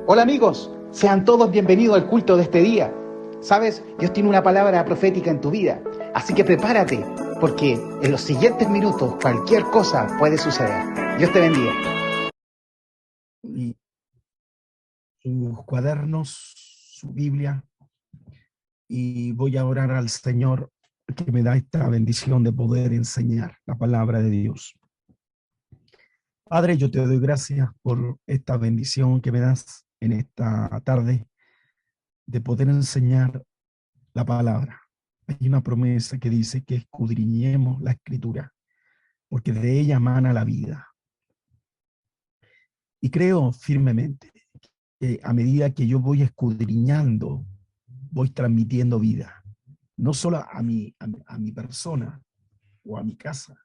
Hola amigos, sean todos bienvenidos al culto de este día. Sabes, Dios tiene una palabra profética en tu vida, así que prepárate, porque en los siguientes minutos cualquier cosa puede suceder. Dios te bendiga. Y sus cuadernos, su Biblia, y voy a orar al Señor que me da esta bendición de poder enseñar la palabra de Dios. Padre, yo te doy gracias por esta bendición que me das en esta tarde de poder enseñar la palabra. Hay una promesa que dice que escudriñemos la escritura, porque de ella emana la vida. Y creo firmemente que a medida que yo voy escudriñando, voy transmitiendo vida, no solo a mi persona o a mi casa,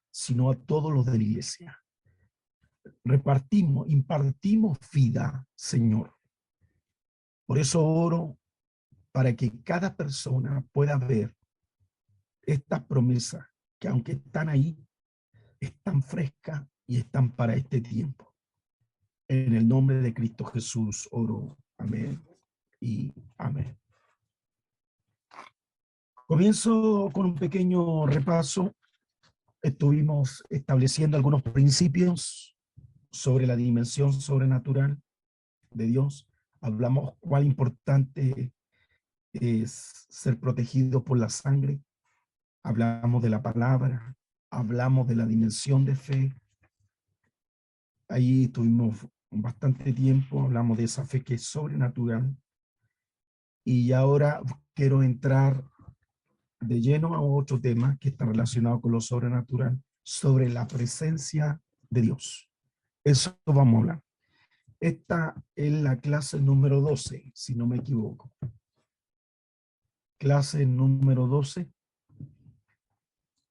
sino a todos los de la iglesia. Repartimos, impartimos vida, Señor. Por eso oro para que cada persona pueda ver estas promesas que aunque están ahí, están frescas y están para este tiempo. En el nombre de Cristo Jesús oro. Amén y amén. Comienzo con un pequeño repaso. Estuvimos estableciendo algunos principios sobre la dimensión sobrenatural de Dios. Hablamos cuán importante es ser protegido por la sangre. Hablamos de la palabra. Hablamos de la dimensión de fe. Ahí tuvimos bastante tiempo. Hablamos de esa fe que es sobrenatural. Y ahora quiero entrar de lleno a otro tema que está relacionado con lo sobrenatural, sobre la presencia de Dios. Eso vamos a hablar. Esta es la clase número 12, si no me equivoco. Clase número 12.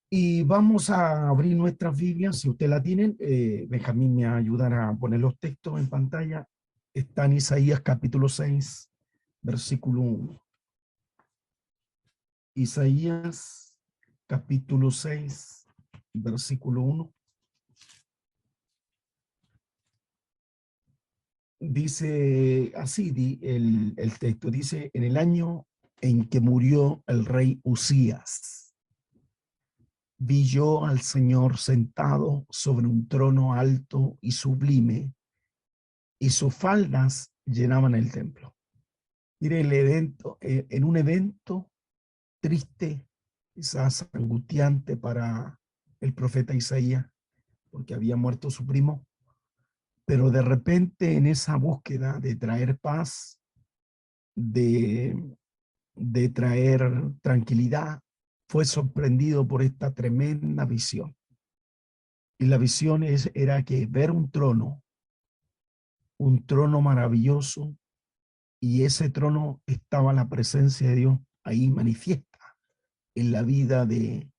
Y vamos a abrir nuestras Biblias. Si usted la tienen, Benjamín me ayudará a poner los textos en pantalla. Está en Isaías capítulo 6, versículo 1. Isaías capítulo 6, versículo 1. Dice así, el texto dice, en el año en que murió el rey Usías, vi yo al Señor sentado sobre un trono alto y sublime, y sus faldas llenaban el templo. Mire el evento, en un evento triste, quizás angustiante para el profeta Isaías, porque había muerto su primo, pero de repente en esa búsqueda de traer paz, de traer tranquilidad, fue sorprendido por esta tremenda visión. Y la visión era que ver un trono maravilloso, y ese trono estaba la presencia de Dios ahí manifiesta en la vida de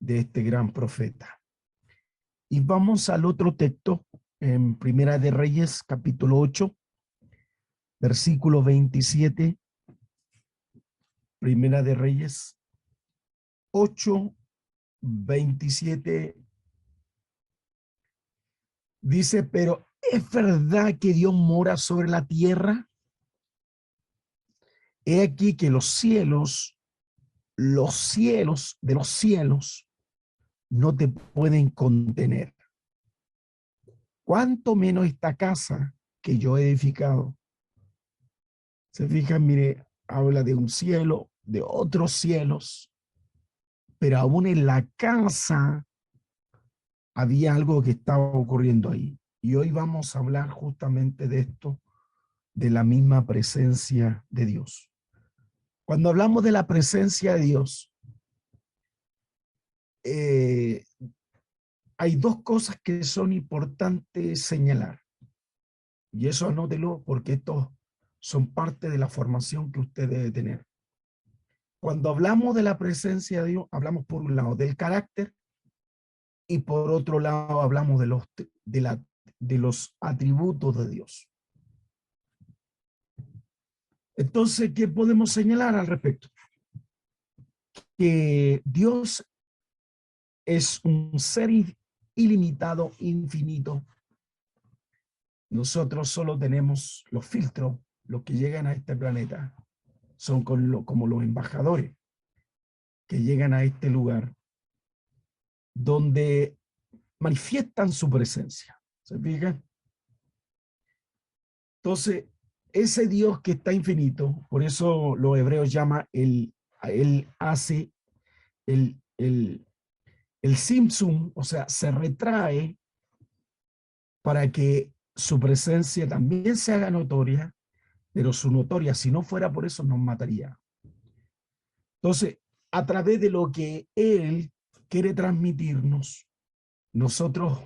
este gran profeta. Y vamos al otro texto, en Primera de Reyes, capítulo 8, versículo 27. Primera de Reyes 8, 27. Dice, pero ¿es verdad que Dios mora sobre la tierra? He aquí que los cielos de los cielos, no te pueden contener. ¿Cuánto menos esta casa que yo he edificado? Se fijan, mire, habla de un cielo, de otros cielos, pero aún en la casa había algo que estaba ocurriendo ahí. Y hoy vamos a hablar justamente de esto, de la misma presencia de Dios. Cuando hablamos de la presencia de Dios, eh, hay dos cosas que son importantes señalar. Y eso anótelo porque estos son parte de la formación que usted debe tener. Cuando hablamos de la presencia de Dios, hablamos por un lado del carácter y por otro lado hablamos de los atributos de Dios. Entonces, ¿qué podemos señalar al respecto? Que Dios es un ser ilimitado, infinito, nosotros solo tenemos los filtros, los que llegan a este planeta, son como los embajadores que llegan a este lugar, donde manifiestan su presencia. ¿Se fijan? Entonces, ese Dios que está infinito, por eso los hebreos llaman él hace el Simsum, o sea, se retrae para que su presencia también se haga notoria, pero su notoria, si no fuera por eso, nos mataría. Entonces, a través de lo que Él quiere transmitirnos, nosotros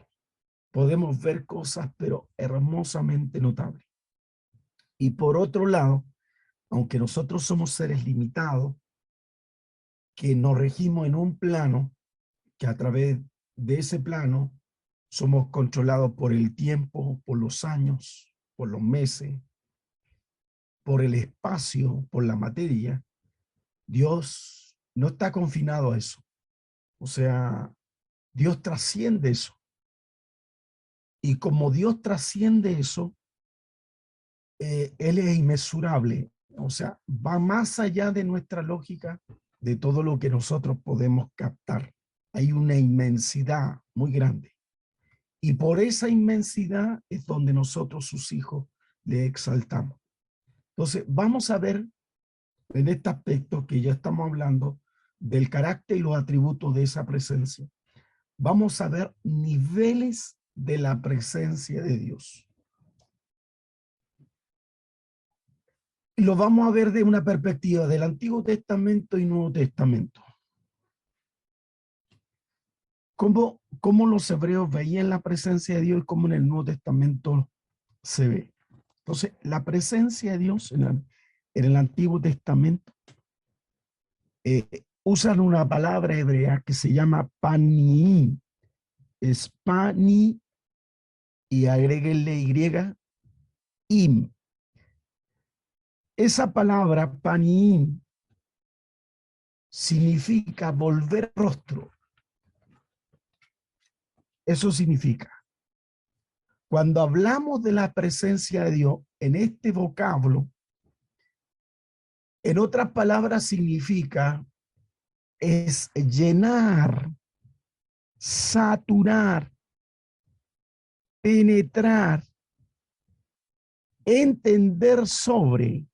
podemos ver cosas, pero hermosamente notables. Y por otro lado, aunque nosotros somos seres limitados, que nos regimos en un plano, que a través de ese plano somos controlados por el tiempo, por los años, por los meses, por el espacio, por la materia, Dios no está confinado a eso. O sea, Dios trasciende eso. Y como Dios trasciende eso, Él es inmesurable. O sea, va más allá de nuestra lógica, de todo lo que nosotros podemos captar. Hay una inmensidad muy grande. Y por esa inmensidad es donde nosotros, sus hijos, le exaltamos. Entonces, vamos a ver en este aspecto que ya estamos hablando del carácter y los atributos de esa presencia. Vamos a ver niveles de la presencia de Dios. Lo vamos a ver de una perspectiva del Antiguo Testamento y Nuevo Testamento. ¿Cómo los hebreos veían la presencia de Dios y cómo en el Nuevo Testamento se ve? Entonces, la presencia de Dios en el Antiguo Testamento usan una palabra hebrea que se llama panim. Es pani y agréguenle y, im. Esa palabra panim significa volver rostro. Eso significa. Cuando hablamos de la presencia de Dios en este vocablo, en otras palabras significa es llenar, saturar, penetrar, entender sobre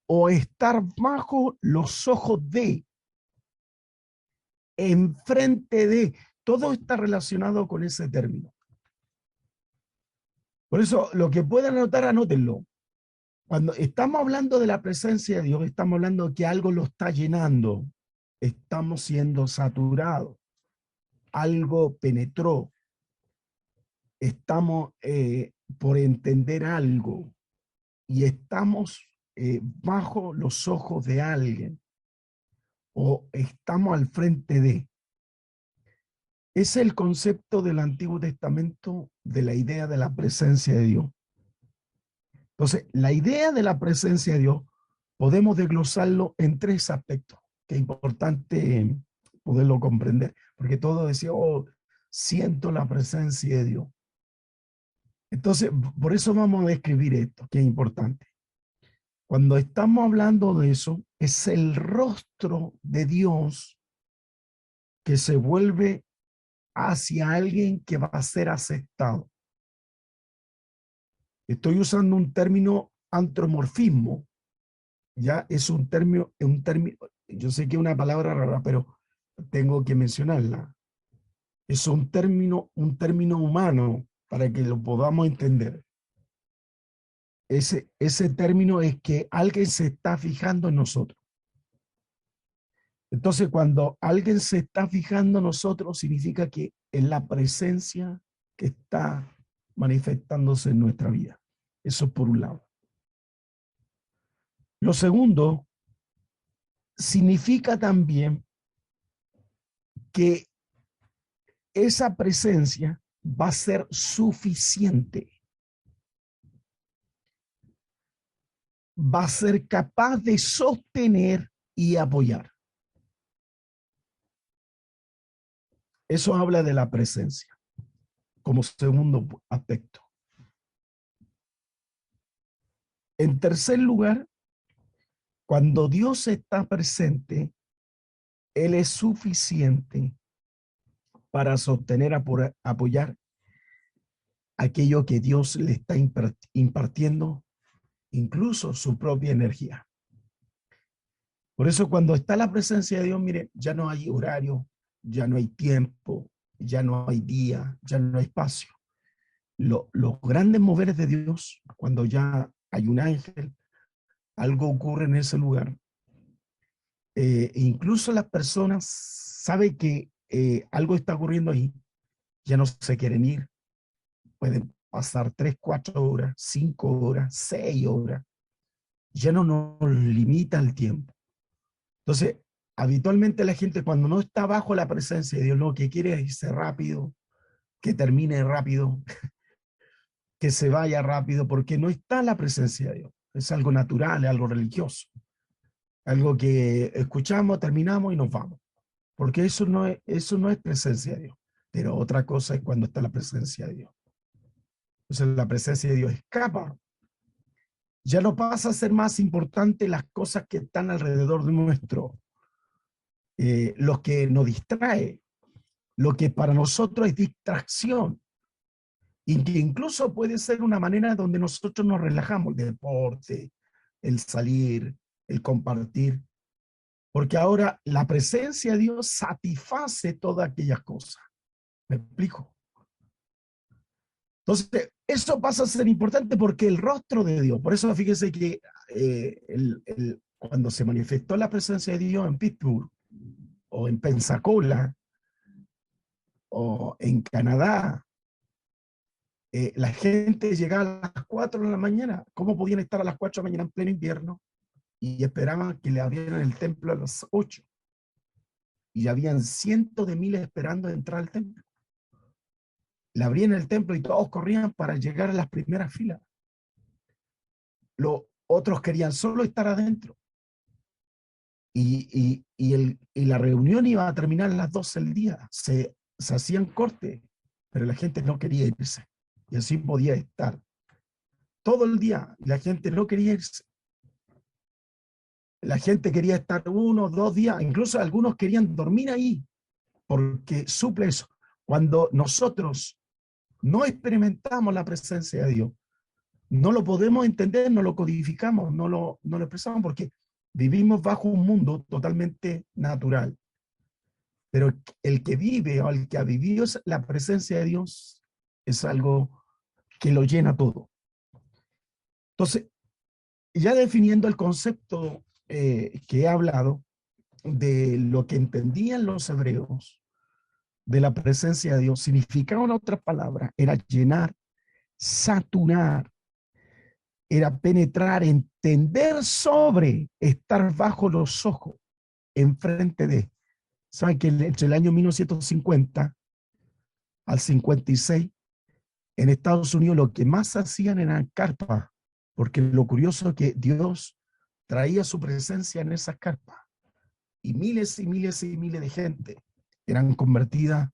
o estar bajo los ojos de, enfrente de. Todo está relacionado con ese término. Por eso, lo que puedan anotar, anótenlo. Cuando estamos hablando de la presencia de Dios, estamos hablando de que algo lo está llenando. Estamos siendo saturados. Algo penetró. Estamos por entender algo. Y estamos bajo los ojos de alguien. O estamos al frente de. Es el concepto del Antiguo Testamento de la idea de la presencia de Dios. Entonces, la idea de la presencia de Dios podemos desglosarlo en tres aspectos, que es importante poderlo comprender, porque todos decían, oh, siento la presencia de Dios. Entonces, por eso vamos a describir esto, que es importante. Cuando estamos hablando de eso, es el rostro de Dios que se vuelve hacia alguien que va a ser aceptado. Estoy usando un término antropomorfismo. Ya es un término, yo sé que es una palabra rara, pero tengo que mencionarla. Es un término humano para que lo podamos entender. Ese término es que alguien se está fijando en nosotros. Entonces, cuando alguien se está fijando en nosotros, significa que es la presencia que está manifestándose en nuestra vida. Eso por un lado. Lo segundo, significa también que esa presencia va a ser suficiente. Va a ser capaz de sostener y apoyar. Eso habla de la presencia como segundo aspecto. En tercer lugar, cuando Dios está presente, Él es suficiente para sostener, apoyar aquello que Dios le está impartiendo, incluso su propia energía. Por eso cuando está la presencia de Dios, mire, ya no hay horario, ya no hay tiempo, ya no hay día, ya no hay espacio. Los grandes moveres de Dios, cuando ya hay un ángel, algo ocurre en ese lugar. Incluso las personas saben que algo está ocurriendo ahí, ya no se quieren ir. Pueden pasar 3, 4 horas, 5 horas, 6 horas. Ya no nos limita el tiempo. Entonces, habitualmente la gente cuando no está bajo la presencia de Dios, lo que quiere es irse rápido, que termine rápido, que se vaya rápido, porque no está la presencia de Dios. Es algo natural, es algo religioso. Algo que escuchamos, terminamos y nos vamos. Porque eso no es presencia de Dios. Pero otra cosa es cuando está la presencia de Dios. Entonces la presencia de Dios escapa. Ya no pasa a ser más importante las cosas que están alrededor de nuestro, lo que nos distrae, lo que para nosotros es distracción, y que incluso puede ser una manera donde nosotros nos relajamos, el deporte, el salir, el compartir, porque ahora la presencia de Dios satisface todas aquellas cosas. ¿Me explico? Entonces, eso pasa a ser importante porque el rostro de Dios, por eso fíjese que cuando se manifestó la presencia de Dios en Pittsburgh, o en Pensacola, o en Canadá, la gente llegaba a las 4 de la mañana. ¿Cómo podían estar a las 4 de la mañana en pleno invierno? Y esperaban que le abrieran el templo a las 8. Y habían cientos de miles esperando entrar al templo. Le abrían el templo y todos corrían para llegar a las primeras filas. Los otros querían solo estar adentro. Y la reunión iba a terminar a las 12 del día. Se hacían cortes, pero la gente no quería irse. Y así podía estar todo el día. La gente no quería irse. La gente quería estar 1 o 2 días. Incluso algunos querían dormir ahí, porque suple eso. Cuando nosotros no experimentamos la presencia de Dios, no lo podemos entender, no lo codificamos, no lo expresamos, porque vivimos bajo un mundo totalmente natural. Pero el que vive o el que ha vivido la presencia de Dios es algo que lo llena todo. Entonces, ya definiendo el concepto que he hablado de lo que entendían los hebreos de la presencia de Dios, significaba en otras palabras, era llenar, saturar, era penetrar, entender sobre, estar bajo los ojos, enfrente de. ¿Saben que entre el año 1950 al 56, en Estados Unidos lo que más hacían eran carpas? Porque lo curioso es que Dios traía su presencia en esas carpas. Y miles y miles y miles de gente eran convertidas,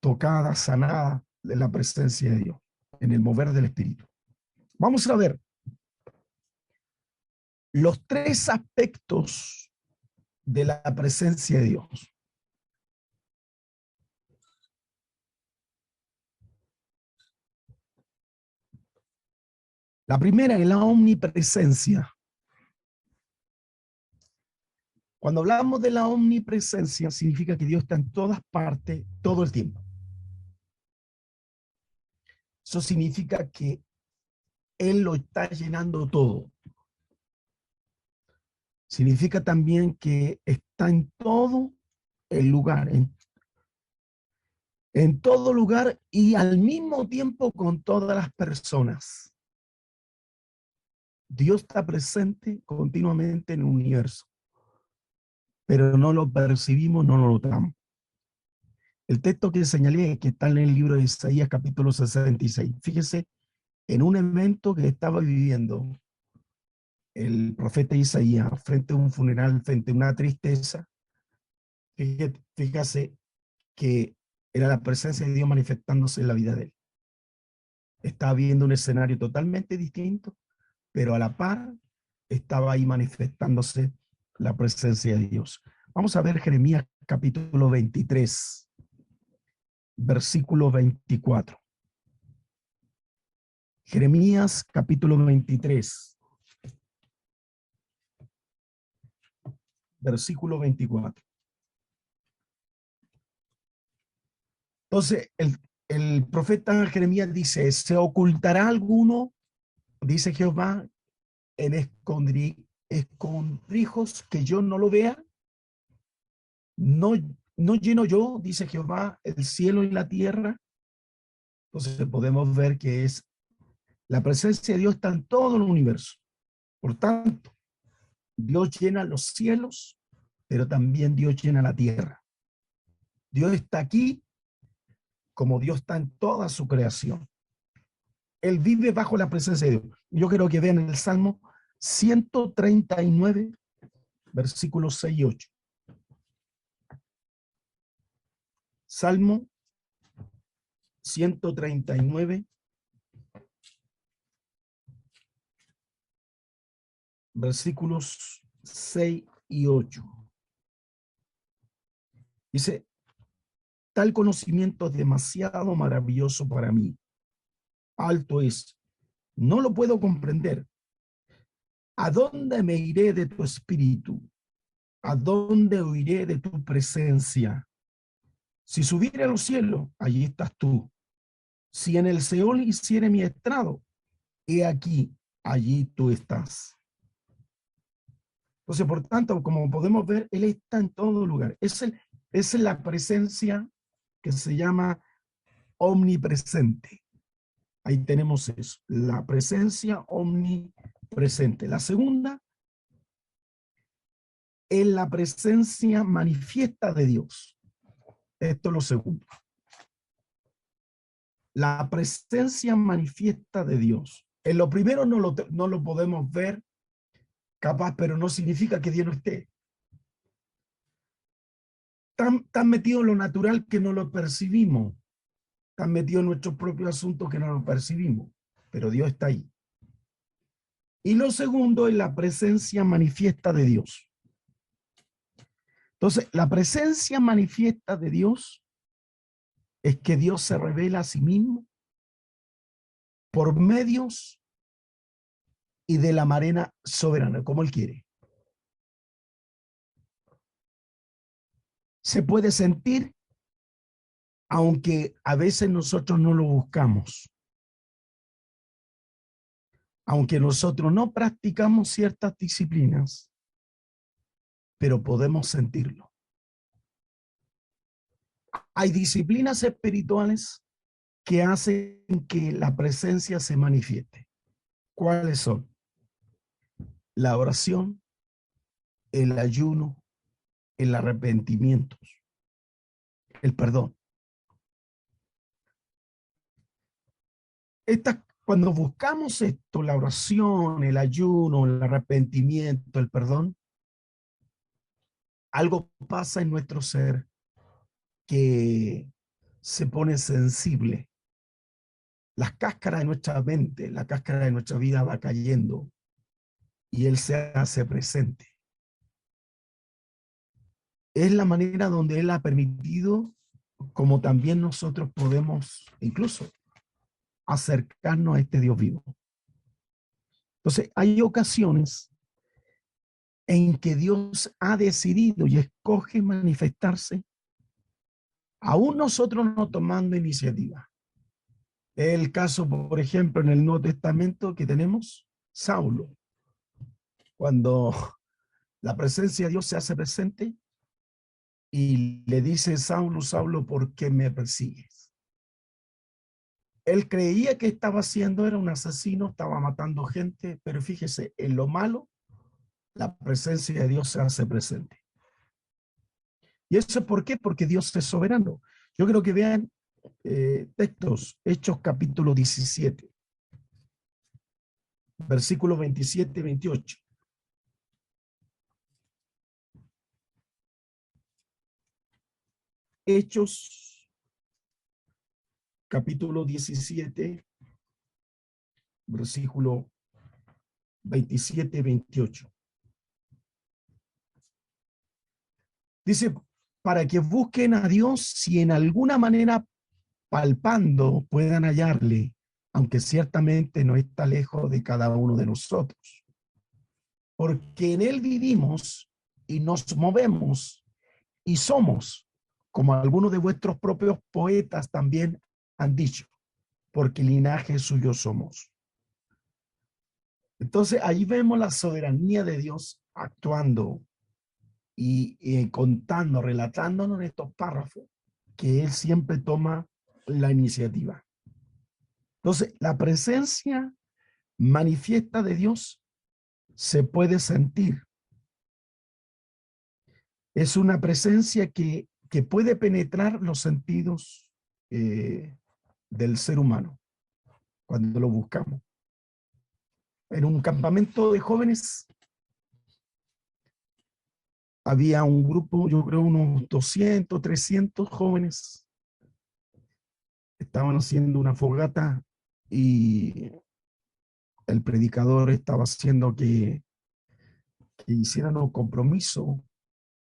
tocadas, sanadas de la presencia de Dios, en el mover del Espíritu. Vamos a ver los 3 aspectos de la presencia de Dios. La primera es la omnipresencia. Cuando hablamos de la omnipresencia, significa que Dios está en todas partes, todo el tiempo. Eso significa que Él lo está llenando todo. Significa también que está en todo el lugar, en todo lugar y al mismo tiempo con todas las personas. Dios está presente continuamente en el universo, pero no lo percibimos, no lo notamos. El texto que señalé, que está en el libro de Isaías, capítulo 66, fíjese, en un evento que estaba viviendo el profeta Isaías, frente a un funeral, frente a una tristeza, fíjese que era la presencia de Dios manifestándose en la vida de él. Estaba viendo un escenario totalmente distinto, pero a la par estaba ahí manifestándose la presencia de Dios. Vamos a ver Jeremías capítulo 23, versículo 24. Jeremías capítulo 23, versículo 24. Entonces, el profeta Jeremías dice, ¿se ocultará alguno, dice Jehová, en escondrijos que yo no lo vea? No, no lleno yo, dice Jehová, el cielo y la tierra. Entonces podemos ver que es la presencia de Dios está en todo el universo. Por tanto, Dios llena los cielos, pero también Dios llena la tierra. Dios está aquí como Dios está en toda su creación. Él vive bajo la presencia de Dios. Yo quiero que vean el Salmo 139, versículos 6 y 8. Salmo 139, versículos 6 y 8. Dice, tal conocimiento es demasiado maravilloso para mí. Alto es, no lo puedo comprender. ¿A dónde me iré de tu espíritu? ¿A dónde huiré de tu presencia? Si subiera a los cielos, allí estás tú. Si en el Seol hiciere mi estrado, he aquí, allí tú estás. Entonces, por tanto, como podemos ver, Él está en todo lugar. Es la presencia que se llama omnipresente. Ahí tenemos eso, la presencia omnipresente. La segunda es la presencia manifiesta de Dios. Esto es lo segundo. La presencia manifiesta de Dios. En lo primero no lo podemos ver capaz, pero no significa que Dios no esté. Tan metido en lo natural que no lo percibimos. Tan metido en nuestros propios asuntos que no lo percibimos. Pero Dios está ahí. Y lo segundo es la presencia manifiesta de Dios. Entonces, la presencia manifiesta de Dios es que Dios se revela a sí mismo por medios y de la manera soberana, como Él quiere. Se puede sentir, aunque a veces nosotros no lo buscamos. Aunque nosotros no practicamos ciertas disciplinas, pero podemos sentirlo. Hay disciplinas espirituales que hacen que la presencia se manifieste. ¿Cuáles son? La oración, el ayuno, el arrepentimiento, el perdón. Cuando buscamos esto, la oración, el ayuno, el arrepentimiento, el perdón, algo pasa en nuestro ser que se pone sensible. Las cáscaras de nuestra mente, la cáscara de nuestra vida va cayendo y Él se hace presente. Es la manera donde Él ha permitido, como también nosotros podemos incluso acercarnos a este Dios vivo. Entonces, hay ocasiones en que Dios ha decidido y escoge manifestarse, aún nosotros no tomando iniciativa. El caso, por ejemplo, en el Nuevo Testamento que tenemos, Saulo. Cuando la presencia de Dios se hace presente y le dice, Saulo, Saulo, ¿por qué me persigues? Él creía que estaba haciendo, era un asesino, estaba matando gente, pero fíjese, en lo malo, la presencia de Dios se hace presente. ¿Y eso es por qué? Porque Dios es soberano. Yo creo que vean textos, Hechos capítulo 17, versículos 27 y 28. Hechos capítulo 17, versículo 27 y 28. Dice, para que busquen a Dios si en alguna manera palpando puedan hallarle, aunque ciertamente no está lejos de cada uno de nosotros. Porque en Él vivimos y nos movemos y somos, como algunos de vuestros propios poetas también han dicho, porque linaje suyo somos. Entonces ahí vemos la soberanía de Dios actuando y contando, relatándonos en estos párrafos, que Él siempre toma la iniciativa. Entonces, la presencia manifiesta de Dios se puede sentir. Es una presencia que puede penetrar los sentidos del ser humano cuando lo buscamos. En un campamento de jóvenes había un grupo, yo creo unos 200, 300 jóvenes. Estaban haciendo una fogata y el predicador estaba haciendo que hicieran un compromiso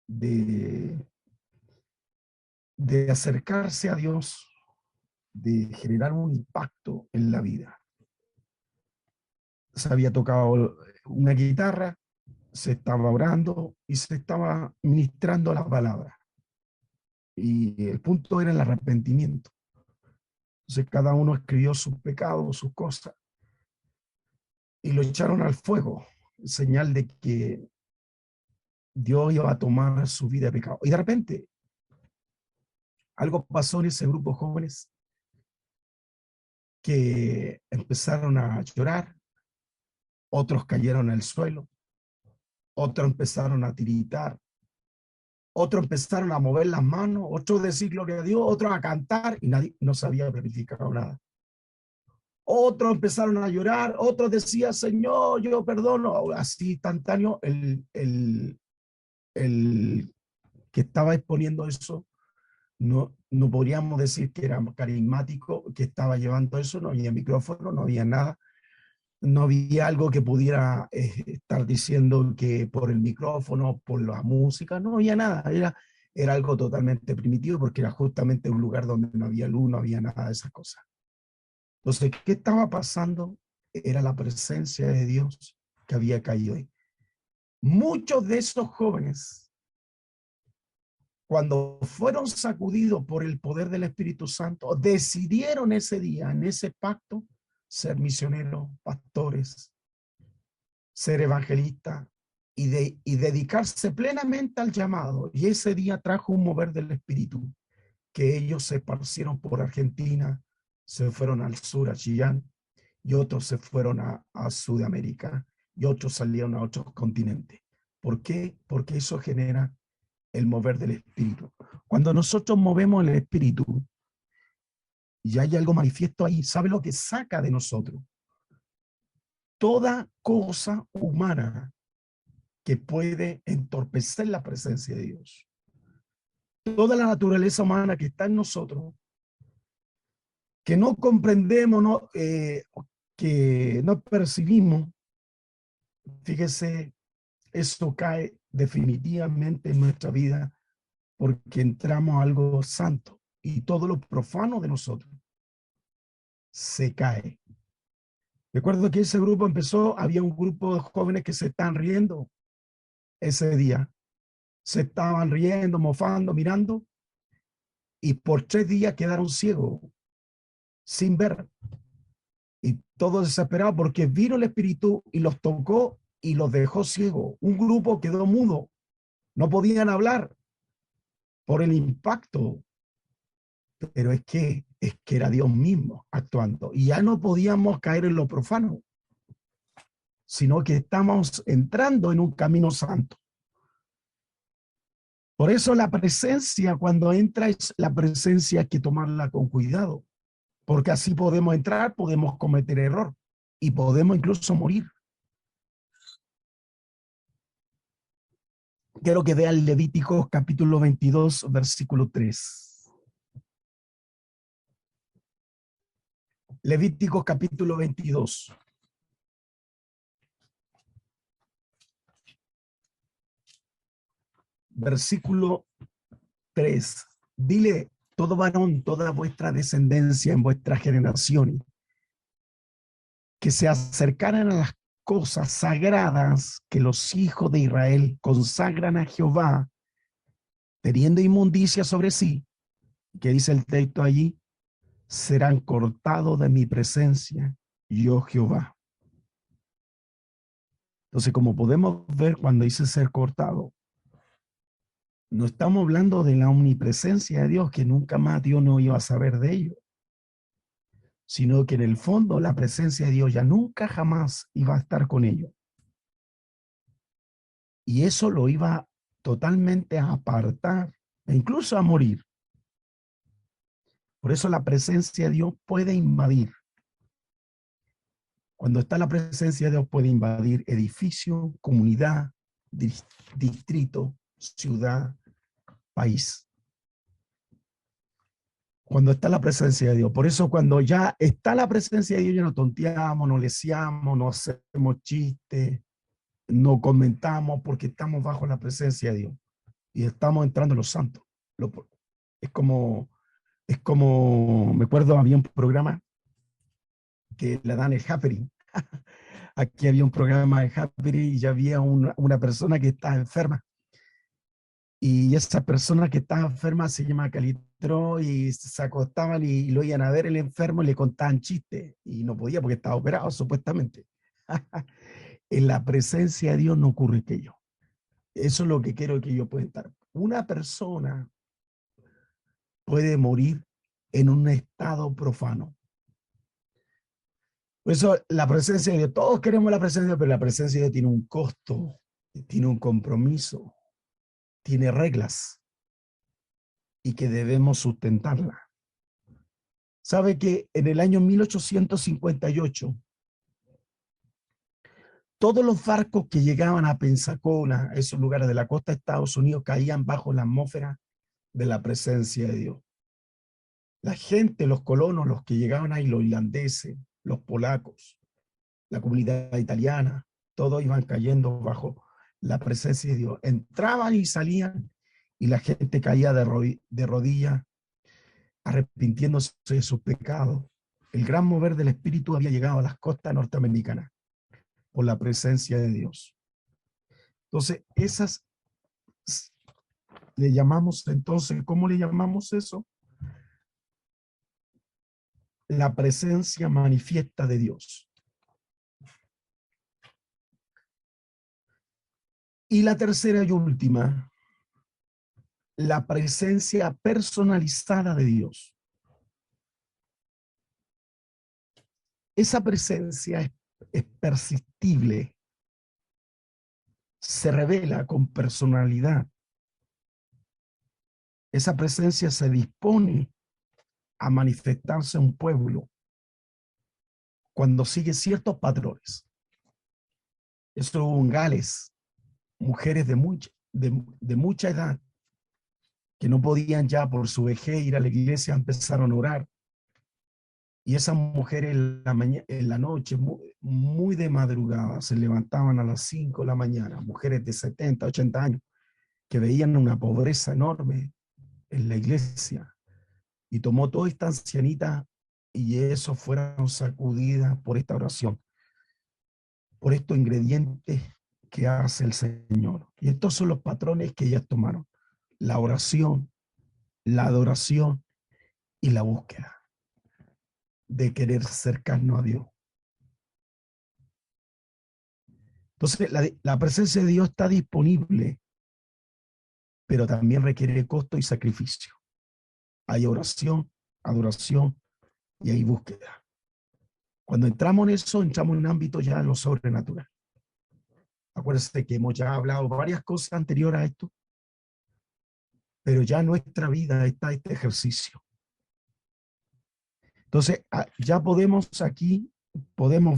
de acercarse a Dios, de generar un impacto en la vida. Se había tocado una guitarra, se estaba orando y se estaba ministrando la palabra. Y el punto era el arrepentimiento. Entonces cada uno escribió sus pecados, sus cosas, y lo echaron al fuego, señal de que Dios iba a tomar su vida de pecado. Y de repente, algo pasó en ese grupo de jóvenes que empezaron a llorar, otros cayeron al suelo, otros empezaron a tiritar, otros empezaron a mover las manos, otros a decir gloria a Dios, otros a cantar y nadie no se había verificado nada. Otros empezaron a llorar, otros decían, Señor, yo perdono. Así instantáneo, el que estaba exponiendo eso, no podríamos decir que era carismático, que estaba llevando eso, no había micrófono, no había nada. No había algo que pudiera estar diciendo que por el micrófono, por la música, no había nada, era algo totalmente primitivo porque era justamente un lugar donde no había luz, no había nada de esas cosas. Entonces, ¿qué estaba pasando? Era la presencia de Dios que había caído ahí. Muchos de esos jóvenes, cuando fueron sacudidos por el poder del Espíritu Santo, decidieron ese día, en ese pacto, ser misioneros, pastores, ser evangelista y dedicarse plenamente al llamado. Y ese día trajo un mover del Espíritu, que ellos se esparcieron por Argentina, se fueron al sur, a Chillán, y otros se fueron a Sudamérica, y otros salieron a otros continentes. ¿Por qué? Porque eso genera el mover del Espíritu. Cuando nosotros movemos el Espíritu, y hay algo manifiesto ahí, ¿sabe lo que saca de nosotros? Toda cosa humana que puede entorpecer la presencia de Dios. Toda la naturaleza humana que está en nosotros, que no comprendemos, que no percibimos, fíjese, esto cae definitivamente en nuestra vida porque entramos a algo santo y todo lo profano de nosotros se cae. Recuerdo que ese grupo empezó, había un grupo de jóvenes que se están riendo ese día. Se estaban riendo, mofando, mirando, y por 3 días quedaron ciegos, sin ver. Y todos desesperados porque vino el Espíritu y los tocó y los dejó ciegos. Un grupo quedó mudo, no podían hablar por el impacto, pero es que era Dios mismo actuando. Y ya no podíamos caer en lo profano, sino que estamos entrando en un camino santo. Por eso la presencia, cuando entra, es la presencia, hay que tomarla con cuidado, porque así podemos entrar, podemos cometer error y podemos incluso morir. Quiero que vean Levíticos capítulo 22, versículo 3. Levíticos capítulo 22. versículo 3. Dile, todo varón, toda vuestra descendencia en vuestras generaciones, que se acercaran a las cosas sagradas que los hijos de Israel consagran a Jehová, teniendo inmundicia sobre sí, que dice el texto allí, serán cortados de mi presencia, yo Jehová. Entonces, como podemos ver cuando dice ser cortado, no estamos hablando de la omnipresencia de Dios, que nunca más Dios no iba a saber de ello, sino que en el fondo la presencia de Dios ya nunca jamás iba a estar con ellos. Y eso lo iba totalmente a apartar e incluso a morir. Por eso la presencia de Dios puede invadir. Cuando está la presencia de Dios puede invadir edificio, comunidad, distrito, ciudad, país. Cuando está la presencia de Dios. Por eso cuando ya está la presencia de Dios, ya no tonteamos, no leseamos, no hacemos chistes, no comentamos, porque estamos bajo la presencia de Dios. Y estamos entrando en los santos. Es como, me acuerdo, había un programa que le dan el happening. Aquí había un programa de happening y ya había una persona que estaba enferma. Y esa persona que estaba enferma se llama Calitro y se acostaban y lo iban a ver el enfermo y le contaban chistes. Y no podía porque estaba operado, supuestamente. En la presencia de Dios no ocurre aquello. Eso es lo que quiero que yo pueda estar. Una persona puede morir en un estado profano. Por eso la presencia de Dios, todos queremos la presencia de Dios, pero la presencia de Dios tiene un costo, tiene un compromiso, tiene reglas y que debemos sustentarla. ¿Sabe que en el año 1858 todos los barcos que llegaban a Pensacola, esos lugares de la costa de Estados Unidos, caían bajo la atmósfera de la presencia de Dios? La gente, los colonos, los que llegaban ahí, los irlandeses, los polacos, la comunidad italiana, todos iban cayendo bajo la presencia de Dios. Entraban y salían y la gente caía de rodillas, arrepintiéndose de sus pecados. El gran mover del Espíritu había llegado a las costas norteamericanas por la presencia de Dios. Entonces, esas le llamamos, entonces, ¿cómo le llamamos eso? La presencia manifiesta de Dios. Y la tercera y última, la presencia personalizada de Dios. Esa presencia es persistible, se revela con personalidad. Esa presencia se dispone a manifestarse en un pueblo cuando sigue ciertos patrones. Eso hubo en Gales, mujeres de mucha edad que no podían ya por su vejez ir a la iglesia, empezaron a orar. Y esas mujeres en la noche, muy de madrugada, se levantaban a las 5 de la mañana, mujeres de 70, 80 años, que veían una pobreza enorme en la iglesia. Y tomó toda esta ancianita y eso fueron sacudidas por esta oración, por estos ingredientes que hace el Señor. Y estos son los patrones que ellas tomaron: la oración, la adoración y la búsqueda de querer acercarnos a Dios. Entonces, la presencia de Dios está disponible, pero también requiere costo y sacrificio. Hay oración, adoración y hay búsqueda. Cuando entramos en eso, entramos en un ámbito ya de lo sobrenatural. Acuérdense que hemos ya hablado varias cosas anteriores a esto, pero ya en nuestra vida está este ejercicio. Entonces, ya podemos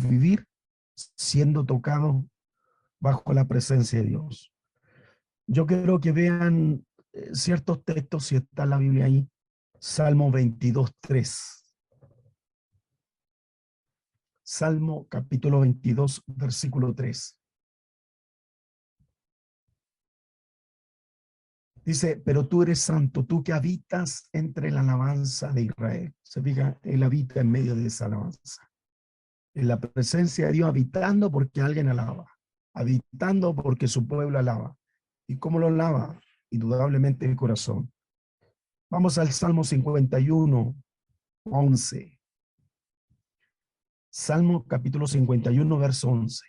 vivir siendo tocados bajo la presencia de Dios. Yo quiero que vean ciertos textos, si está la Biblia ahí. Salmo 22:3. Salmo capítulo 22, versículo 3. Dice, pero tú eres santo, tú que habitas entre la alabanza de Israel. Se fija, él habita en medio de esa alabanza. En la presencia de Dios, habitando porque alguien alaba, habitando porque su pueblo alaba. ¿Y cómo lo alaba? Indudablemente el corazón. Vamos al Salmo 51, 11. Salmo capítulo 51, verso 11.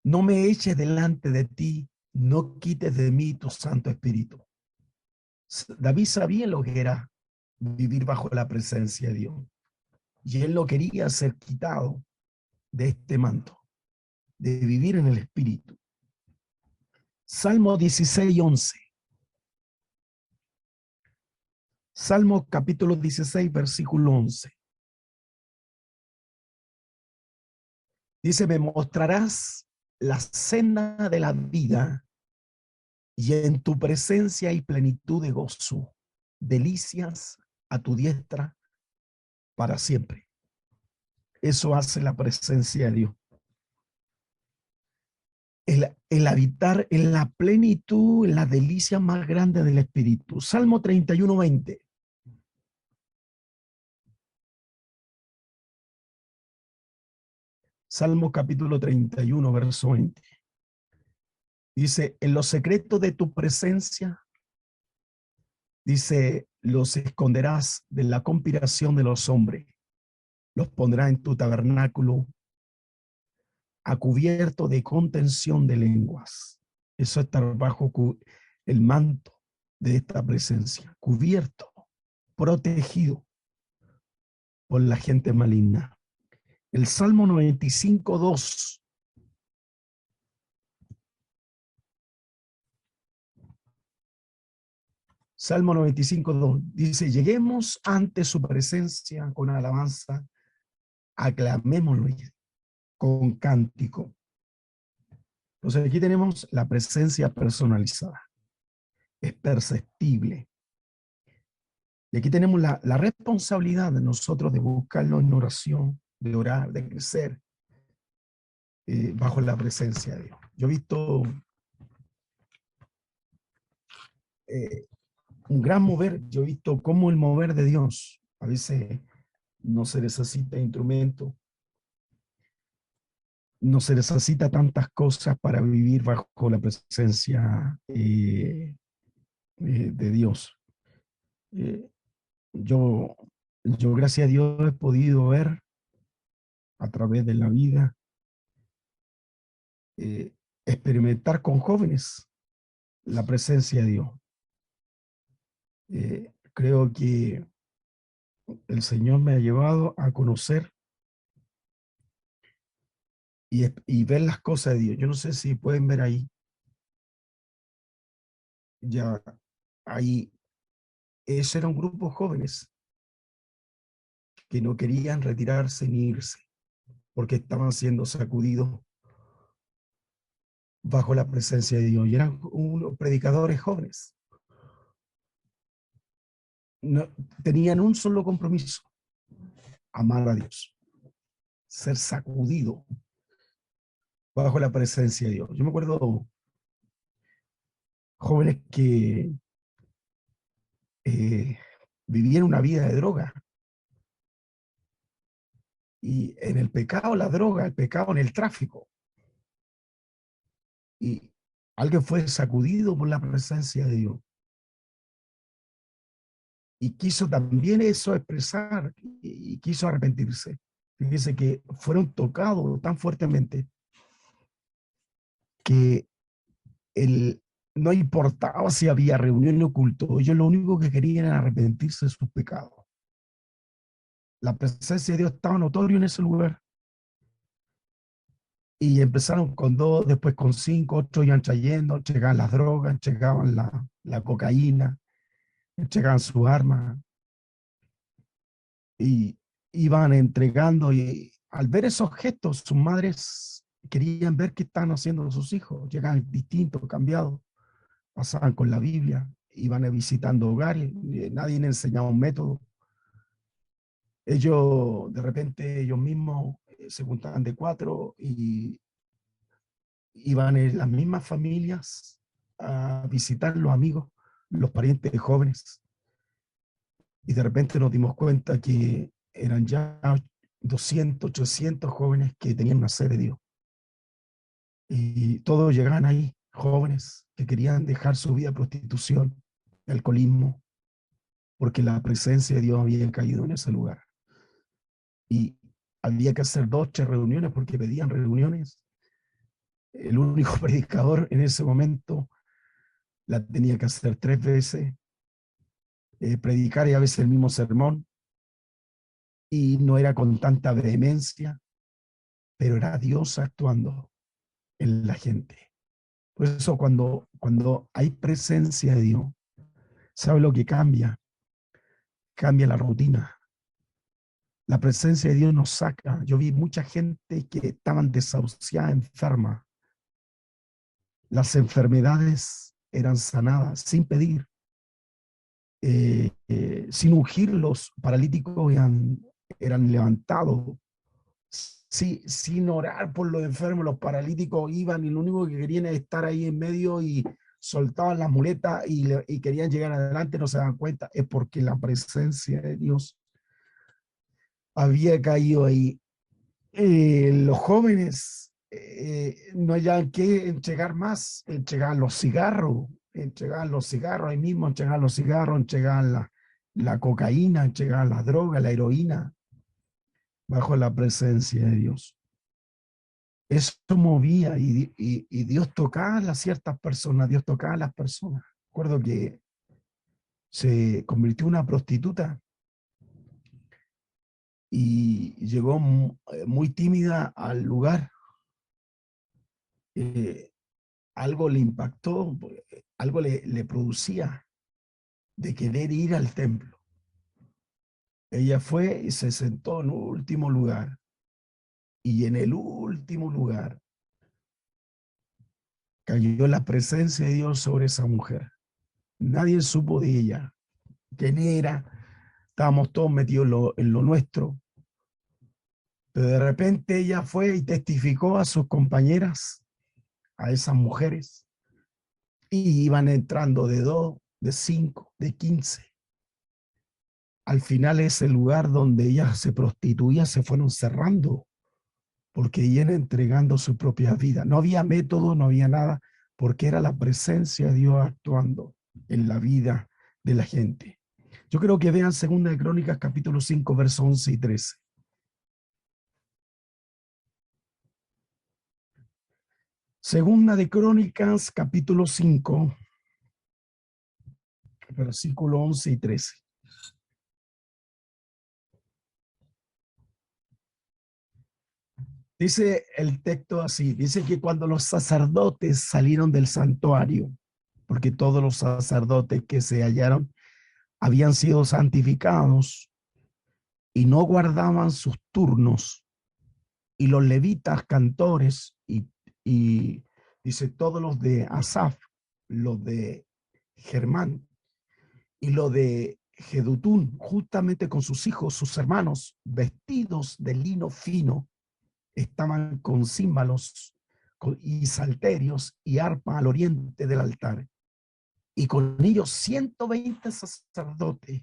No me eches delante de ti, no quites de mí tu Santo Espíritu. David sabía lo que era vivir bajo la presencia de Dios. Y él no quería ser quitado de este manto, de vivir en el Espíritu. Salmo 16, 11. Salmo capítulo 16, versículo 11. Dice, me mostrarás la senda de la vida y en tu presencia hay plenitud de gozo, delicias a tu diestra para siempre. Eso hace la presencia de Dios. El habitar en la plenitud, en la delicia más grande del Espíritu. Salmo 31, 20. Salmo capítulo 31, verso 20. Dice, en los secretos de tu presencia, dice, los esconderás de la conspiración de los hombres, los pondrás en tu tabernáculo a cubierto de contención de lenguas. Eso está bajo el manto de esta presencia, cubierto, protegido por la gente maligna. El Salmo 95, 2. Salmo 95, 2 dice, lleguemos ante su presencia con alabanza, aclamémoslo con cántico. Entonces aquí tenemos la presencia personalizada, es perceptible. Y aquí tenemos la responsabilidad de nosotros de buscarlo en oración, de orar, de crecer bajo la presencia de Dios. Yo he visto un gran mover, yo he visto cómo el mover de Dios, a veces no se necesita instrumento, no se necesita tantas cosas para vivir bajo la presencia de Dios. Eh, yo, gracias a Dios, he podido ver a través de la vida, experimentar con jóvenes la presencia de Dios. Creo que el Señor me ha llevado a conocer y ver las cosas de Dios. Yo no sé si pueden ver ahí, ya ahí, ese era un grupo de jóvenes que no querían retirarse ni irse, porque estaban siendo sacudidos bajo la presencia de Dios. Y eran unos predicadores jóvenes. No, tenían un solo compromiso, amar a Dios, ser sacudido bajo la presencia de Dios. Yo me acuerdo jóvenes que vivían una vida de droga. Y en el pecado, la droga, el pecado en el tráfico. Y alguien fue sacudido por la presencia de Dios. Y quiso también eso expresar y quiso arrepentirse. Fíjese que fueron tocados tan fuertemente que no importaba si había reunión o culto, ellos lo único que querían era arrepentirse de sus pecados. La presencia de Dios estaba notorio en ese lugar. Y empezaron con 2, después con 5, otros iban trayendo, llegaban las drogas, llegaban la cocaína, llegaban sus armas y iban entregando. Y al ver esos gestos, sus madres querían ver qué estaban haciendo sus hijos. Llegaban distintos, cambiados, pasaban con la Biblia, iban visitando hogares, nadie les enseñaba un método. Ellos, de repente, ellos mismos se juntaban de 4 y iban en las mismas familias a visitar los amigos, los parientes jóvenes, y de repente nos dimos cuenta que eran ya 200, 300 jóvenes que tenían una sed de Dios. Y todos llegaban ahí, jóvenes que querían dejar su vida de prostitución, de alcoholismo, porque la presencia de Dios había caído en ese lugar. Y había que hacer 2, 3 reuniones porque pedían reuniones. El único predicador en ese momento la tenía que hacer 3 veces, predicar y a veces el mismo sermón, y no era con tanta vehemencia, pero era Dios actuando en la gente. Por eso cuando hay presencia de Dios, ¿sabe lo que cambia? Cambia la rutina. La presencia de Dios nos saca. Yo vi mucha gente que estaban desahuciada, enferma. Las enfermedades eran sanadas sin pedir, sin ungir. Los paralíticos eran levantados. Sí, sin orar por los enfermos, los paralíticos iban y lo único que querían es estar ahí en medio y soltaban las muletas y querían llegar adelante, no se dan cuenta. Es porque la presencia de Dios había caído ahí. Los jóvenes no hayan que entregaban los cigarros, ahí mismo entregaban los cigarros, entregaban la cocaína, entregaban las drogas, la heroína, bajo la presencia de Dios. Eso movía y Dios tocaba a ciertas personas, Dios tocaba a las personas. Recuerdo que se convirtió en una prostituta y llegó muy tímida al lugar. Eh, Algo le impactó, algo le producía de querer ir al templo. Ella fue y se sentó en un último lugar. Y en el último lugar cayó la presencia de Dios sobre esa mujer. Nadie supo de ella, quién era. Estábamos todos metidos en lo nuestro. Pero de repente ella fue y testificó a sus compañeras, a esas mujeres, y iban entrando de 2, de 5, de 15. Al final ese lugar donde ella se prostituía se fueron cerrando porque iban entregando su propia vida. No había método, no había nada, porque era la presencia de Dios actuando en la vida de la gente. Yo creo que vean 2 de Crónicas capítulo 5, versos 11 y 13. Segunda de Crónicas capítulo 5, versículo 11 y 13. Dice el texto así, dice que cuando los sacerdotes salieron del santuario, porque todos los sacerdotes que se hallaron habían sido santificados y no guardaban sus turnos, y los levitas, cantores, y dice todos los de Asaf, los de Germán y los de Jedutún, justamente con sus hijos, sus hermanos, vestidos de lino fino, estaban con címbalos y salterios y arpa al oriente del altar. Y con ellos 120 sacerdotes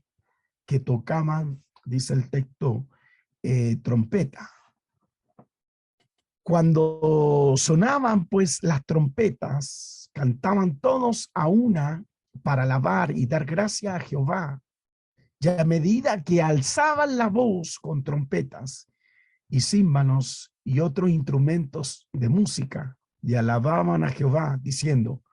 que tocaban, dice el texto, trompeta. Cuando sonaban pues las trompetas, cantaban todos a una para alabar y dar gracias a Jehová. Y a medida que alzaban la voz con trompetas y címbalos y otros instrumentos de música, y alababan a Jehová diciendo,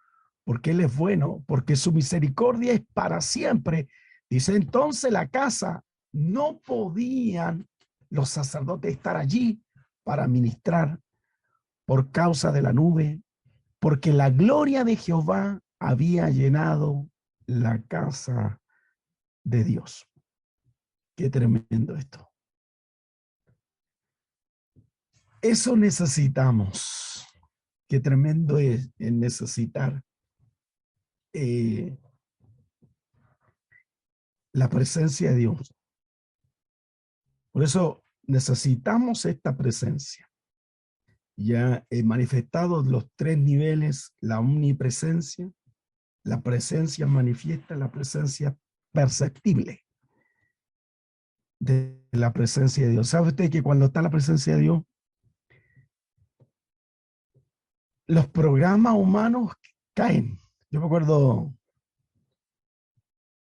porque Él es bueno, porque su misericordia es para siempre. Dice entonces la casa, no podían los sacerdotes estar allí para ministrar por causa de la nube, porque la gloria de Jehová había llenado la casa de Dios. Qué tremendo esto. Eso necesitamos. Qué tremendo es necesitar la presencia de Dios. Por eso necesitamos esta presencia. ya he manifestado los tres niveles: la omnipresencia, la presencia manifiesta, la presencia perceptible de la presencia de Dios. ¿Sabe usted que cuando está la presencia de Dios, los programas humanos caen? Yo me acuerdo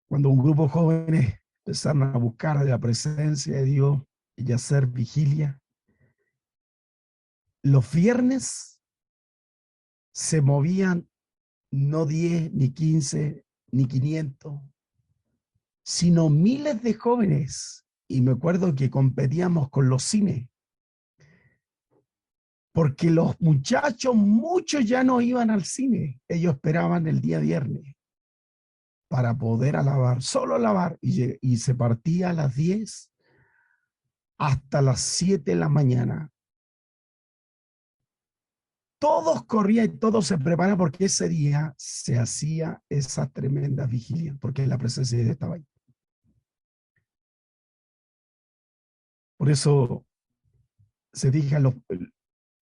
cuando un grupo de jóvenes empezaron a buscar de la presencia de Dios y a hacer vigilia. Los viernes se movían no 10, ni 15, ni 500, sino miles de jóvenes. Y me acuerdo que competíamos con los cines, porque los muchachos, muchos ya no iban al cine. Ellos esperaban el día viernes para poder alabar, solo alabar, y se partía a las 10 hasta las 7 de la mañana. Todos corrían y todos se preparaban porque ese día se hacía esa tremenda vigilia, porque la presencia de Dios estaba ahí. Por eso se fijan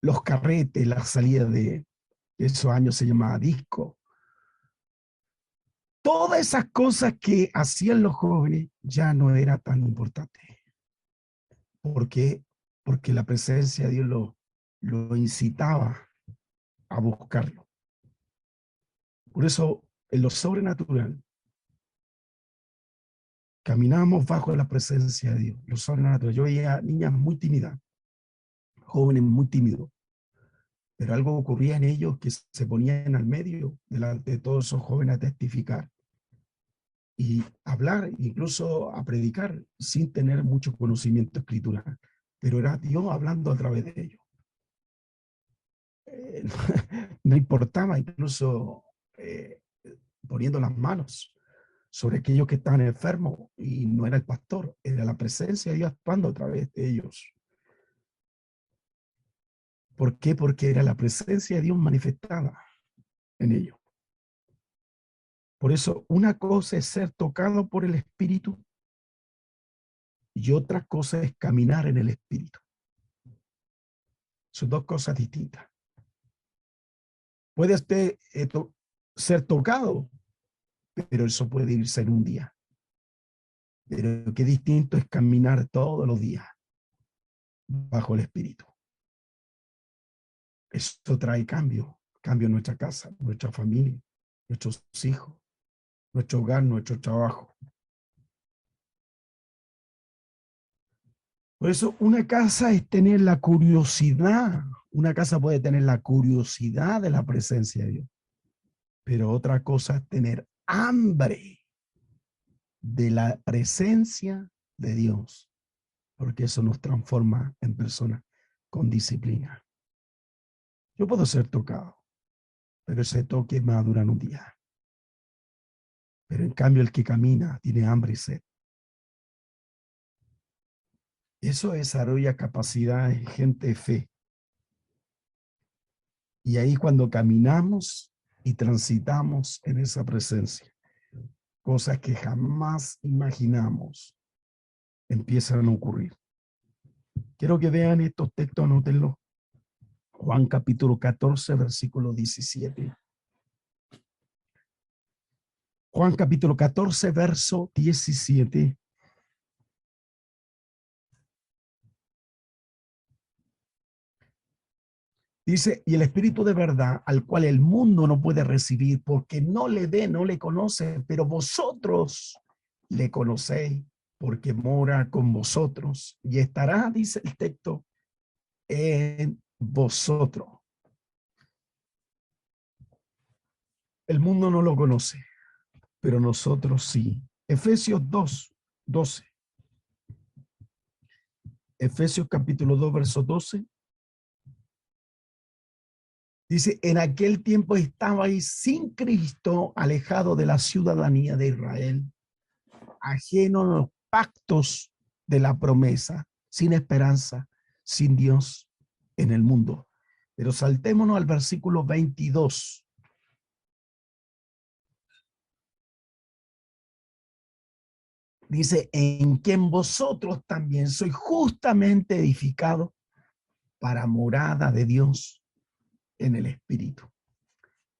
los carretes, las salidas de esos años se llamaba disco. Todas esas cosas que hacían los jóvenes ya no era tan importante. ¿Por qué? Porque la presencia de Dios lo incitaba a buscarlo. Por eso, en lo sobrenatural, caminamos bajo la presencia de Dios, lo sobrenatural. Yo veía niñas muy tímidas, jóvenes muy tímidos, pero algo ocurría en ellos que se ponían al medio delante de todos esos jóvenes a testificar y hablar, incluso a predicar, sin tener mucho conocimiento escritural, pero era Dios hablando a través de ellos. No importaba, incluso poniendo las manos sobre aquellos que estaban enfermos, y no era el pastor, era la presencia de Dios actuando a través de ellos. ¿Por qué? Porque era la presencia de Dios manifestada en ellos. Por eso, una cosa es ser tocado por el Espíritu y otra cosa es caminar en el Espíritu. Son dos cosas distintas. Puede usted ser tocado, pero eso puede irse en un día. Pero qué distinto es caminar todos los días bajo el Espíritu. Eso trae cambio en nuestra casa, nuestra familia, nuestros hijos, nuestro hogar, nuestro trabajo. Por eso una casa es tener la curiosidad. Una casa puede tener la curiosidad de la presencia de Dios, pero otra cosa es tener hambre de la presencia de Dios, porque eso nos transforma en personas con disciplina. Yo puedo ser tocado, pero ese toque me va a durar un día. Pero en cambio el que camina tiene hambre y sed. Eso desarrolla capacidad en gente de fe. Y ahí cuando caminamos y transitamos en esa presencia, cosas que jamás imaginamos empiezan a ocurrir. Quiero que vean estos textos, anótenlos. Juan capítulo 14, versículo 17. Juan capítulo 14, verso 17. Dice, y el Espíritu de verdad, al cual el mundo no puede recibir, porque no le ve, no le conoce, pero vosotros le conocéis, porque mora con vosotros y estará, dice el texto, en vosotros. El mundo no lo conoce, pero nosotros sí. Efesios 2, 12. Efesios capítulo 2, verso 12. Dice, en aquel tiempo estabais sin Cristo, alejado de la ciudadanía de Israel, ajeno a los pactos de la promesa, sin esperanza, sin Dios en el mundo. Pero saltémonos al versículo 22. Dice, en quien vosotros también sois justamente edificados para morada de Dios en el Espíritu.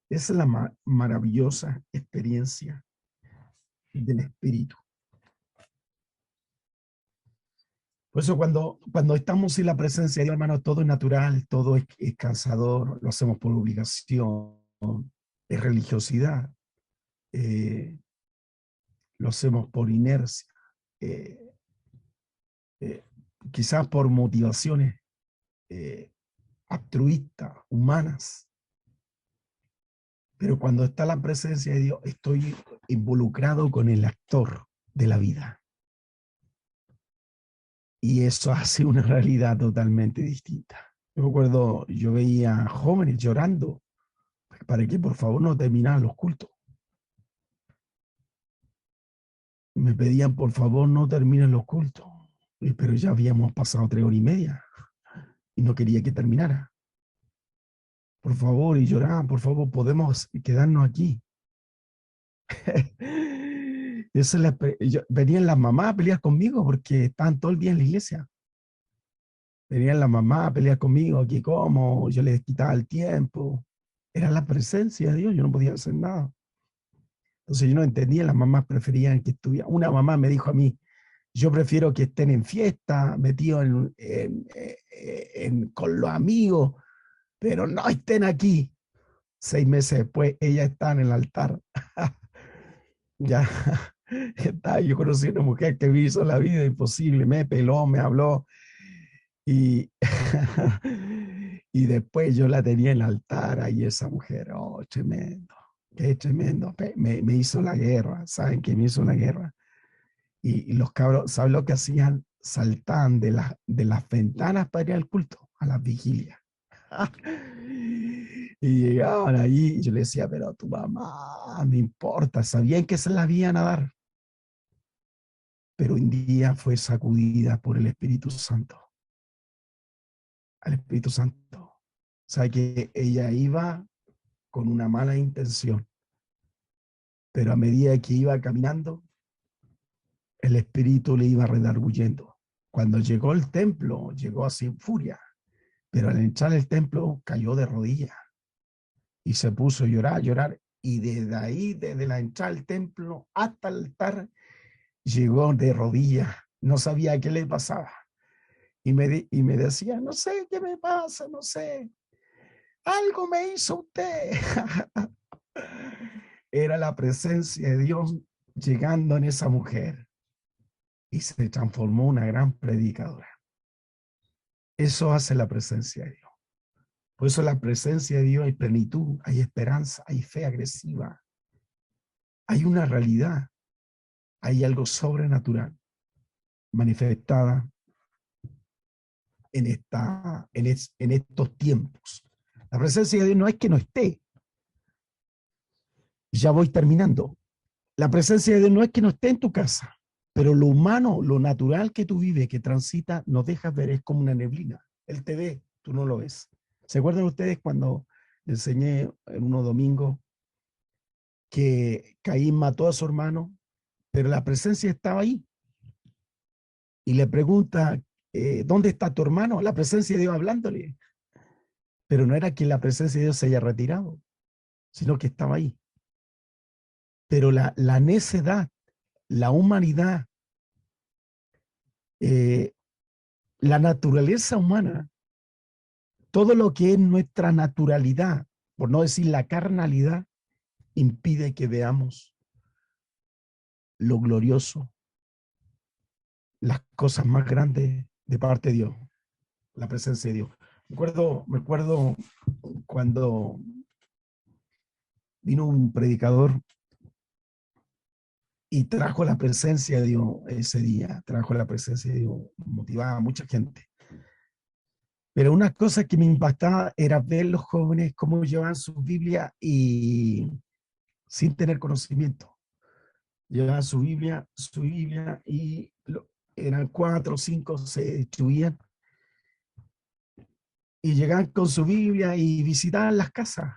Esa es la maravillosa experiencia del Espíritu. Por eso cuando estamos en la presencia de Dios, hermano, todo es natural, todo es cansador, lo hacemos por obligación, es religiosidad, lo hacemos por inercia, eh, eh, quizás por motivaciones altruistas, humanas. Pero cuando está la presencia de Dios, estoy involucrado con el actor de la vida. Y eso hace una realidad totalmente distinta. Yo recuerdo, yo veía jóvenes llorando para que por favor no terminaran los cultos. Me pedían por favor no terminen los cultos. Pero ya habíamos pasado 3 horas y media y no quería que terminara. Por favor, y lloraban, por favor, podemos quedarnos aquí. Venían las mamás a pelear conmigo porque estaban todo el día en la iglesia. Venían las mamás a pelear conmigo, aquí como, yo les quitaba el tiempo. Era la presencia de Dios, yo no podía hacer nada. Entonces yo no entendía, las mamás preferían que estuviera. Una mamá me dijo a mí, yo prefiero que estén en fiesta, metidos con los amigos, pero no estén aquí. 6 meses después, ella está en el altar. Ya está, yo conocí a una mujer que me hizo la vida imposible, me peló, me habló, y, y después yo la tenía en el altar, ahí esa mujer, oh, tremendo, qué tremendo, me hizo la guerra, ¿saben qué me hizo la guerra? Y los cabros, ¿saben lo que hacían? Saltaban de las ventanas para ir al culto, a las vigilias. Y llegaban ahí, y yo le decía, pero tu mamá, no importa, sabían que se la iban a dar. Pero un día fue sacudida por el Espíritu Santo. Al Espíritu Santo. O sea, que ella iba con una mala intención, pero a medida que iba caminando, el Espíritu le iba redarguyendo. Cuando llegó al templo, llegó así en furia, pero al entrar al templo cayó de rodillas y se puso a llorar, y desde ahí, desde la entrada al templo hasta el altar, llegó de rodillas, no sabía qué le pasaba. Y me decía, no sé qué me pasa, no sé, algo me hizo usted. Era la presencia de Dios llegando en esa mujer y se transformó en una gran predicadora. Eso hace la presencia de Dios. Por eso la presencia de Dios hay plenitud, hay esperanza, hay fe agresiva, hay una realidad, hay algo sobrenatural manifestada en estos tiempos. La presencia de Dios no es que no esté. Ya voy terminando. La presencia de Dios no es que no esté en tu casa, pero lo humano, lo natural que tú vives, que transita, nos dejas ver, es como una neblina. Él te ve, tú no lo ves. ¿Se acuerdan ustedes cuando les enseñé en unos domingos que Caín mató a su hermano, pero la presencia estaba ahí? Y le pregunta, ¿dónde está tu hermano? La presencia de Dios hablándole. Pero no era que la presencia de Dios se haya retirado, sino que estaba ahí. Pero la necedad, la humanidad, la naturaleza humana, todo lo que es nuestra naturalidad, por no decir la carnalidad, impide que veamos lo glorioso, las cosas más grandes de parte de Dios, la presencia de Dios. Me acuerdo cuando vino un predicador y trajo la presencia de Dios ese día, trajo la presencia de Dios, motivaba a mucha gente. Pero una cosa que me impactaba era ver los jóvenes cómo llevaban su Biblia y sin tener conocimiento. Llevaban su Biblia y eran 4 o 5, se destruían y llegaban con su Biblia y visitaban las casas.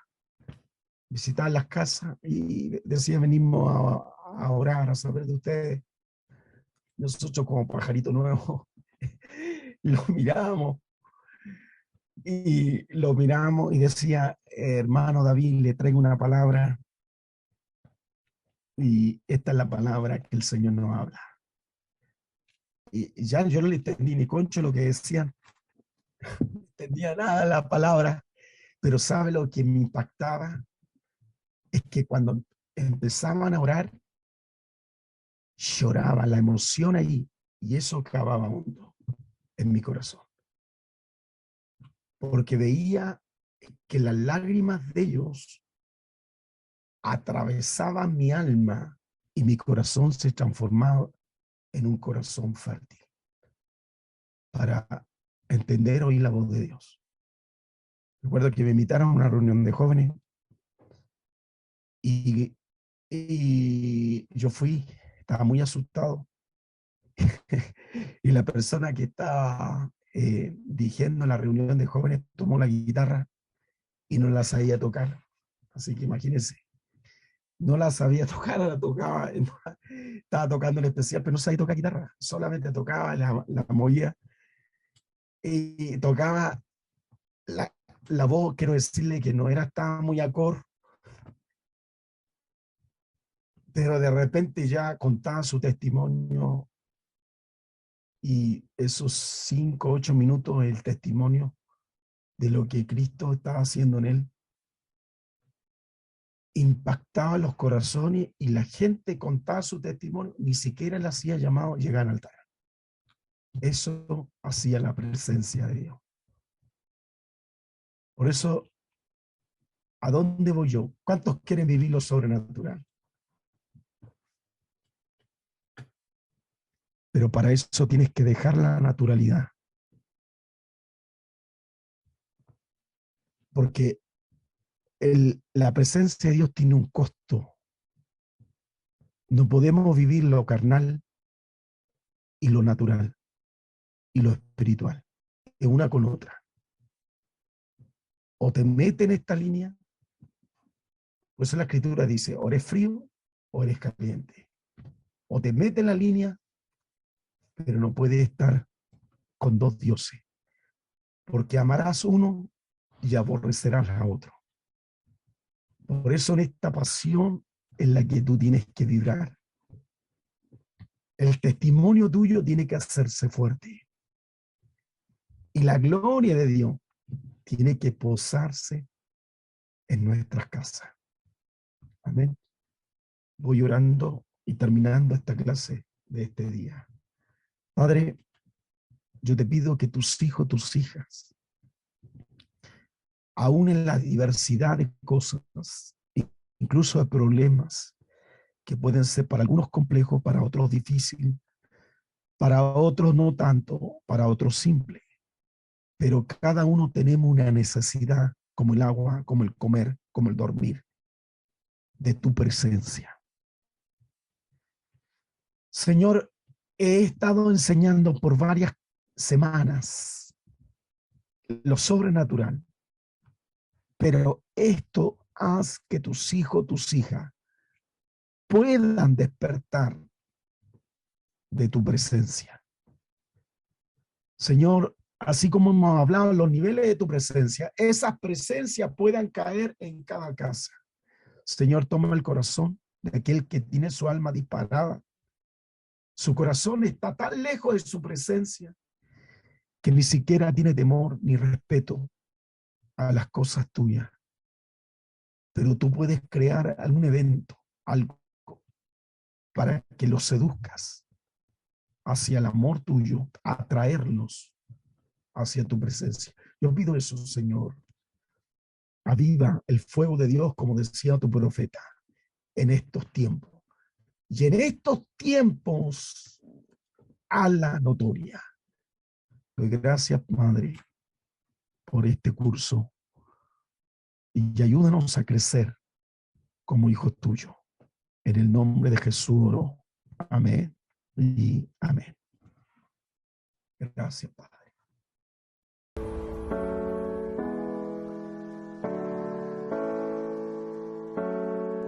Visitaban las casas y decían, venimos a orar, a saber de ustedes. Nosotros como pajarito nuevo lo mirábamos Y lo miramos y decía, hermano David, le traigo una palabra y esta es la palabra que el Señor nos habla. Y ya yo no le entendí ni concho lo que decían, no entendía nada de la palabra, pero ¿sabe lo que me impactaba? Es que cuando empezaban a orar, lloraba la emoción ahí y eso cavaba hondo en mi corazón, porque veía que las lágrimas de ellos atravesaban mi alma y mi corazón se transformaba en un corazón fértil para entender, oír la voz de Dios. Recuerdo que me invitaron a una reunión de jóvenes y, y yo fui, estaba muy asustado. Y la persona que estaba dirigiendo la reunión de jóvenes tomó la guitarra y no la sabía tocar. Así que imagínense, no la sabía tocar, la tocaba, estaba tocando en especial, pero no sabía tocar guitarra, solamente tocaba, la movía y tocaba la voz. Quiero decirle que no era tan muy acorde, pero de repente ya contaba su testimonio y esos 5, 8 minutos, el testimonio de lo que Cristo estaba haciendo en él, impactaba los corazones y la gente contaba su testimonio, ni siquiera le hacía llamado llegar al altar. Eso hacía la presencia de Dios. Por eso, ¿a dónde voy yo? ¿Cuántos quieren vivir lo sobrenatural? Pero para eso tienes que dejar la naturalidad. Porque la presencia de Dios tiene un costo. No podemos vivir lo carnal y lo natural y lo espiritual. Es una con otra. O te metes en esta línea, por eso la escritura dice, o eres frío o eres caliente. O te metes en la línea, pero no puedes estar con dos dioses. Porque amarás uno y aborrecerás a otro. Por eso en esta pasión en la que tú tienes que vibrar, el testimonio tuyo tiene que hacerse fuerte. Y la gloria de Dios tiene que posarse en nuestras casas. Amén. Voy orando y terminando esta clase de este día. Padre, yo te pido que tus hijos, tus hijas, aún en la diversidad de cosas, incluso de problemas, que pueden ser para algunos complejos, para otros difíciles, para otros no tanto, para otros simple. Pero cada uno tenemos una necesidad, como el agua, como el comer, como el dormir, de tu presencia. Señor, he estado enseñando por varias semanas lo sobrenatural, pero esto haz que tus hijos, tus hijas puedan despertar de tu presencia. Señor, así como hemos hablado los niveles de tu presencia, esas presencias puedan caer en cada casa. Señor, toma el corazón de aquel que tiene su alma disparada. Su corazón está tan lejos de su presencia que ni siquiera tiene temor ni respeto a las cosas tuyas. Pero tú puedes crear algún evento, algo, para que los seduzcas hacia el amor tuyo, atraerlos hacia tu presencia. Yo pido eso, Señor. Aviva el fuego de Dios, como decía tu profeta, en estos tiempos. Y en estos tiempos, a la notoria. Doy gracias, Madre, por este curso y ayúdanos a crecer como hijos tuyos. En el nombre de Jesús oro. Amén y amén. Gracias, Padre.